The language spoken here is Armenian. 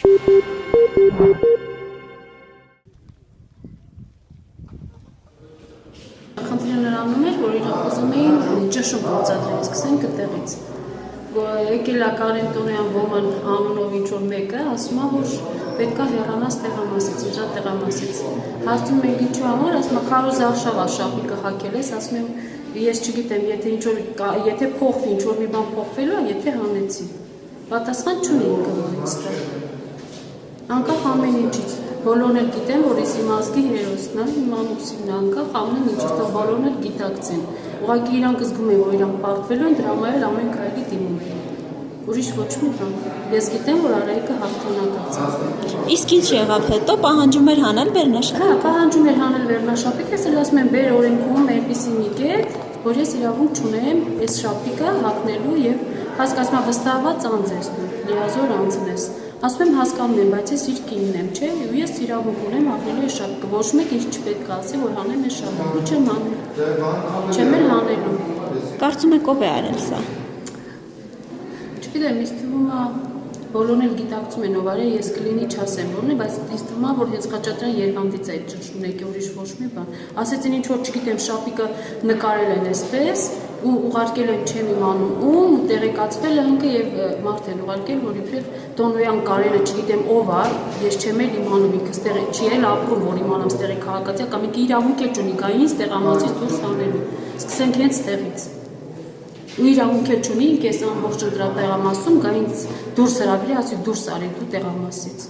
Խնդիրը նրանում էր, որ իրանք ուզում էին ճշում գործադրել, սկսենք այդտեղից։ Եկել է Կարեն Տոնյան ոման անունով ինչ-որ մեկը, ասում է, որ պետք է հեռանաս տեղամասից, իրա տեղամասից։ Հարցնում ենք ինչու համար, ասում է, քարոզը արշավա շապիկը հակել ես, ասում եմ, ես չգիտեմ, եթե փոխվի, ինչ-որ մի բան փոխվելու է, եթե հանեցի։ Պատասխան չունեին կողմից դա։ Անկախ ամեն ինչից, բոլորն էլ գիտեն, որ ես իմ ազգի հերոսն եմ, իմ ամուսինն է, անկախ ամեն ինչից, թող բոլորն էլ գիտակցեն։ Ուղղակի իրանք զգում են, որ իրանք պարտվելու են, դրա համար էլ ամեն քայլի դիմում են։ Ուրիշ ոչ մի բան։ Ես գիտեմ, որ Արայիկը հաղթանակացավ։ Իսկ ինչ եղավ հետո, պահանջում էր հանել վերնաշապիկ։ Հա, պահանջում էր հանել վերնաշապիկ, ես էլ ասում եմ, բեր օրենքում այնպիսի մի կետ, որ ես իրավունք չունեմ այս շապիկը հագնելու եւ հասկացա վստահված անձես դու, լիազոր անձն ես։ Ասում եմ հասկանում եմ, բայց ես իր կինն եմ, չէ՞, ու ես իրավունք ունեմ հագնելու այս շապիկը։ Ոչ մեկ ինձ չպետք է ասի, որ հանեմ այս շապիկը, ու չեմ հանել։ Չեմ էլ հանելու։ Կարծում եք ով է արել սա։ Չգիտեմ, ինձ թվում է բոլորն էլ գիտակցում են ով արել, ես կլինի չասեմ որն է, բայց ինձ թվում է, որ հենց Խաչատրյան Երվանդից է այդ ճնշումն եկել, ուրիշ ոչ մի բան։ Ասեցին ինչ որ չգիտեմ, շապիկը նկարել են այսպես ու ուղարկել են չեմ իմանում ում, տեղեկացվել է ինքը եւ մարդ են ուղարկել, որ իբրև Տոնոյան Կարենը չգիտեմ ով է, ես չեմ էլ իմանում ինքը ստեղի չի էլ ապրում, որ իմանամ ստեղի քաղաքացիա կամ ինքը իրավունք էլ չունի, կա ինձ տեղամասից դուրս անելու։ Սկսենք հենց ստեղից։ Ու իրավունք էլ չունի, ինք ես ամբողջ դրա տեղամասում գա ինձ դուրս հրավիրի, ասի դուրս արի դու տեղամասից։